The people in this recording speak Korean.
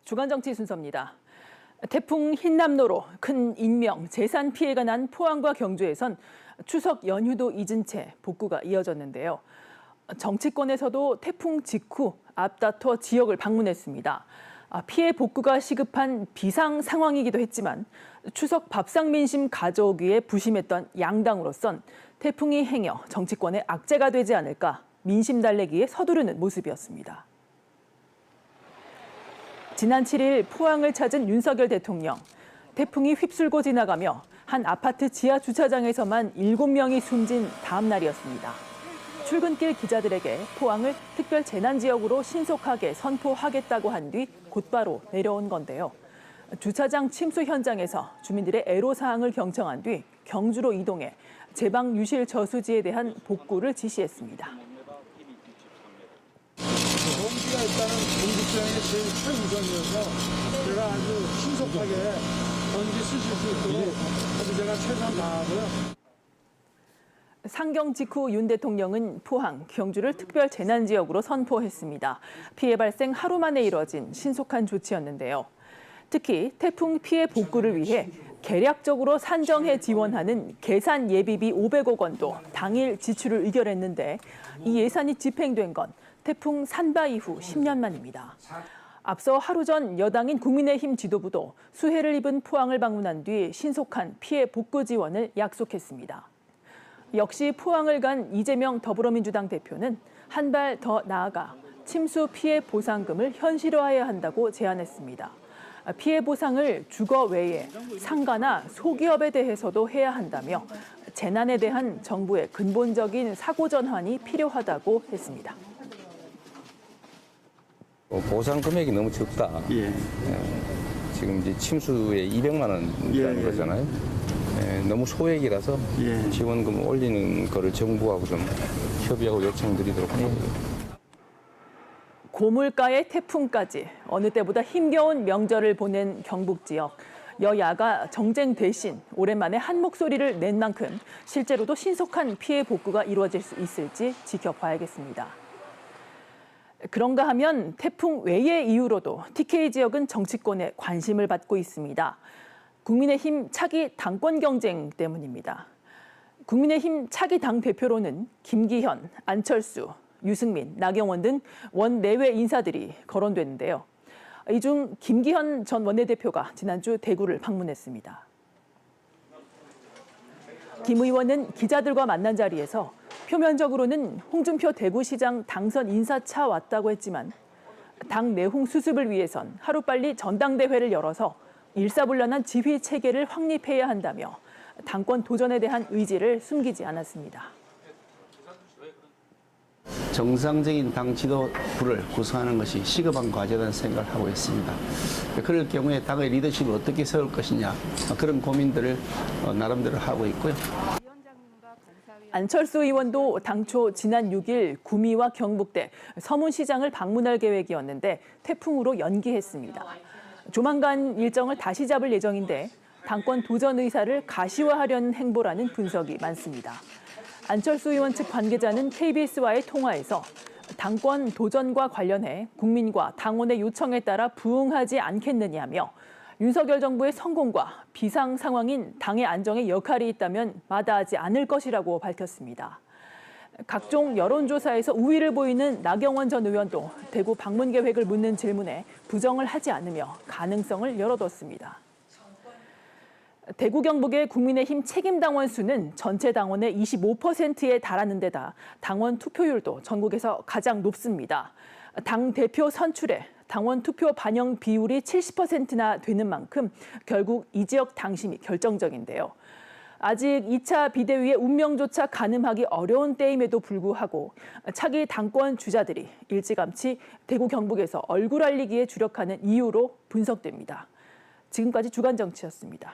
주간 정치 순서입니다. 태풍 흰남노로 큰 인명, 재산 피해가 난 포항과 경주에선 추석 연휴도 잊은 채 복구가 이어졌는데요. 정치권에서도 태풍 직후 앞다퉈 지역을 방문했습니다. 피해 복구가 시급한 비상 상황이기도 했지만 추석 밥상 민심 가져오기에 부심했던 양당으로선 태풍이 행여 정치권의 악재가 되지 않을까 민심 달래기에 서두르는 모습이었습니다. 지난 7일 포항을 찾은 윤석열 대통령. 태풍이 휩쓸고 지나가며 한 아파트 지하 주차장에서만 7명이 숨진 다음 날이었습니다. 출근길 기자들에게 포항을 특별 재난지역으로 신속하게 선포하겠다고 한 뒤 곧바로 내려온 건데요. 주차장 침수 현장에서 주민들의 애로사항을 경청한 뒤 경주로 이동해 제방 유실 저수지에 대한 복구를 지시했습니다. 공기가 일단은 공기수량이 제일 최우선이어서 제가 아주 신속하게 전기 쓰실 수 있도록 아주 제가 최선 다하고요. 상경 직후 윤 대통령은 포항, 경주를 특별 재난지역으로 선포했습니다. 피해 발생 하루 만에 이뤄진 신속한 조치였는데요. 특히 태풍 피해 복구를 위해 계략적으로 산정해 지원하는 계산 예비비 500억 원도 당일 지출을 의결했는데 이 예산이 집행된 건 태풍 산바 이후 10년 만입니다. 앞서 하루 전 여당인 국민의힘 지도부도 수해를 입은 포항을 방문한 뒤 신속한 피해 복구 지원을 약속했습니다. 역시 포항을 간 이재명 더불어민주당 대표는 한 발 더 나아가 침수 피해 보상금을 현실화해야 한다고 제안했습니다. 피해 보상을 주거 외에 상가나 소기업에 대해서도 해야 한다며 재난에 대한 정부의 근본적인 사고 전환이 필요하다고 했습니다. 보상 금액이 너무 적다. 지금 이제 침수에 200만 원이라는 거잖아요. 너무 소액이라서 지원금 올리는 거를 정부하고 좀 협의하고 요청드리도록 합니다. 고물가의 태풍까지 어느 때보다 힘겨운 명절을 보낸 경북 지역. 여야가 정쟁 대신 오랜만에 한 목소리를 낸 만큼 실제로도 신속한 피해 복구가 이루어질 수 있을지 지켜봐야겠습니다. 그런가 하면 태풍 외의 이유로도 TK 지역은 정치권에 관심을 받고 있습니다. 국민의힘 차기 당권 경쟁 때문입니다. 국민의힘 차기 당대표로는 김기현, 안철수, 유승민, 나경원 등 원내외 인사들이 거론됐는데요. 이 중 김기현 전 원내대표가 지난주 대구를 방문했습니다. 김 의원은 기자들과 만난 자리에서 표면적으로는 홍준표 대구시장 당선 인사차 왔다고 했지만 당 내홍 수습을 위해선 하루빨리 전당대회를 열어서 일사불란한 지휘 체계를 확립해야 한다며 당권 도전에 대한 의지를 숨기지 않았습니다. 정상적인 당 지도부를 구성하는 것이 시급한 과제라는 생각을 하고 있습니다. 그럴 경우에 당의 리더십을 어떻게 세울 것이냐 그런 고민들을 나름대로 하고 있고요. 안철수 의원도 당초 지난 6일 구미와 경북대 서문시장을 방문할 계획이었는데 태풍으로 연기했습니다. 조만간 일정을 다시 잡을 예정인데 당권 도전 의사를 가시화하려는 행보라는 분석이 많습니다. 안철수 의원 측 관계자는 KBS와의 통화에서 당권 도전과 관련해 국민과 당원의 요청에 따라 부응하지 않겠느냐며 윤석열 정부의 성공과 비상 상황인 당의 안정에 역할이 있다면 마다하지 않을 것이라고 밝혔습니다. 각종 여론조사에서 우위를 보이는 나경원 전 의원도 대구 방문 계획을 묻는 질문에 부정을 하지 않으며 가능성을 열어뒀습니다. 대구 경북의 국민의힘 책임당원 수는 전체 당원의 25%에 달하는 데다 당원 투표율도 전국에서 가장 높습니다. 당 대표 선출에 당원 투표 반영 비율이 70%나 되는 만큼 결국 이 지역 당심이 결정적인데요. 아직 2차 비대위의 운명조차 가늠하기 어려운 때임에도 불구하고 차기 당권 주자들이 일찌감치 대구 경북에서 얼굴 알리기에 주력하는 이유로 분석됩니다. 지금까지 주간 정치였습니다.